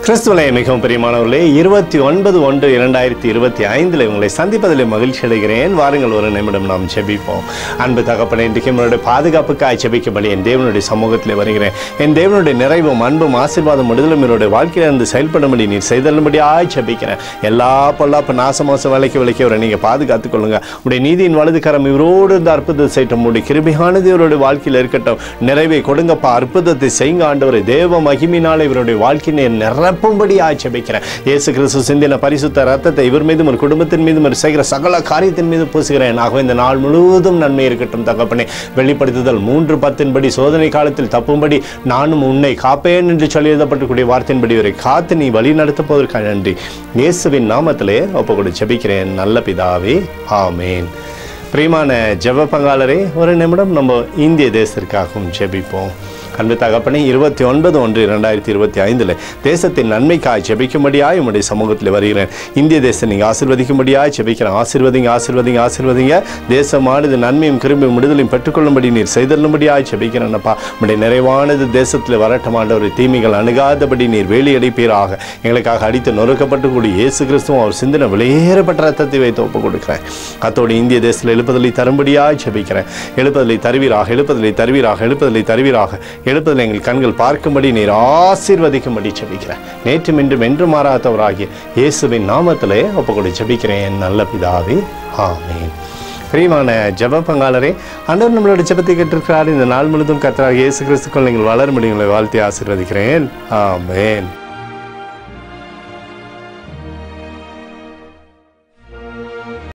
கிறிஸ்துவிலே மிகவும் பிரியமானவர்களே, 29/1/2025 உங்களை சந்திப்பதில் மகிழ்ச்சி அடைகிறேன். வாருங்கள், ஒரு நிமிடம் நாம் ஜெபிப்போம். அன்பு தகப்பனே, இன்றைக்கு என்னுடைய பாதுகாப்புக்காய் ஜெபிக்கும்படி என் தேவனுடைய சமூகத்தில் வருகிறேன். என் தேவனுடைய நிறைவும் அன்பும் ஆசீர்வாதம் விடுதலும் என்னுடைய வாழ்க்கையிலிருந்து செயல்படும்படி நீர் செய்தல்லும்படியாய் ஜெபிக்கிறேன். எல்லா பொல்லாப்பு நாசமோச விலைக்கு வர நீங்கள் பாதுகாத்துக் கொள்ளுங்க. உடைய நீதியின் வலது கரம் இவரோடு இந்த அற்புதத்தை செய்யட்டும். உடைய கிருபையானது இவருடைய வாழ்க்கையில் இருக்கட்டும். நிறைவை கொடுங்கப்பா, அற்புதத்தை செய்யுங்க ஆண்டவரே. தேவ மகிமையினால் இவருடைய வாழ்க்கையை நிரப்பும்படி ஆட்சேபிக்கிறேன். இயேசு கிறிஸ்து சிந்தின பரிசுத்த ரத்தத்தை இவர் மீதும் ஒரு குடும்பத்தின் மீதும் ஒரு செய்கிற சகல காரியத்தின் மீது பூசுகிறேன். ஆகவே இந்த நாள் முழுவதும் நன்மை இருக்கட்டும் தகப்பனே. வெளிப்படுத்துதல் 3:10 சோதனை காலத்தில் தப்பும்படி நானும் உன்னை காப்பேன் என்று சொல்லி எழுதப்பட்டக்கூடிய வார்த்தையின்படி வரை காத்து நீ வழி நடத்த போவதற்காக நன்றி. இயேசுவின் நாமத்திலே ஒப்புக்கொடு ஜெபிக்கிறேன் நல்ல பிதாவே, ஆமேன். பிரியமான ஜெப பங்காளரே, ஒரு நிமிடம் நம்ம இந்திய தேசத்திற்காகவும் ஜெபிப்போம். அன்பு தகப்பனே, 29/1/2025 தேசத்தின் நன்மைக்காய் ஜெபிக்கும்படியாய் உம்முடைய சமூகத்தில் வருகிறேன். இந்திய தேசத்தை நீங்கள் ஆசீர்வதிக்கும்படியாய் ஜெபிக்கிறேன். ஆசீர்வதிங்க. தேசமானது நன்மையும் கிருபையும் விடுதலையும் பெற்றுக்கொள்ளும்படி நீர் செய்தல்லும்படியாய் ஜெபிக்கிறேன்ப்பா. உம்முடைய நிறைவானது தேசத்தில் வரட்டும் ஆண்டவரே. தீமைகள் அணுகாதபடி நீர் வேலி அடைப்பீராக. எங்களுக்காக அடித்து நொறுக்கப்பட்டு கூடிய இயேசு கிறிஸ்துவும் அவர் சிந்தின வெளியேறப்பட்ட ரத்தத்தை வைத்து ஒப்புக் கொடுக்கிறேன். அத்தோடு இந்திய தேசத்தில் எழுப்புதலை தரும்படியாய் ஜெபிக்கிறேன். எழுப்புதலை தருவீராக. எழுப்பதில் எங்கள் கண்கள் பார்க்கும்படி நீர் ஆசீர்வதிக்கும்படி ஜெபிக்கிறேன். நேற்றும் இன்றும் என்று மாறாதவராகிய இயேசுவின் நாமத்திலே ஒப்புக்கொடு ஜெபிக்கிறேன் நல்ல பிதாவே, ஆமேன். பிரியமான ஜெப பங்காளரே, ஆண்டவர் நம்மளோட ஜெபத்தை கேட்டிருக்கிறார். இந்த நாள் முழுதும் கர்த்தராகிய இயேசு கிறிஸ்துக்குள் நீங்கள் வளரும்படி உங்களை வாழ்த்தி ஆசீர்வதிக்கிறேன். ஆமேன்.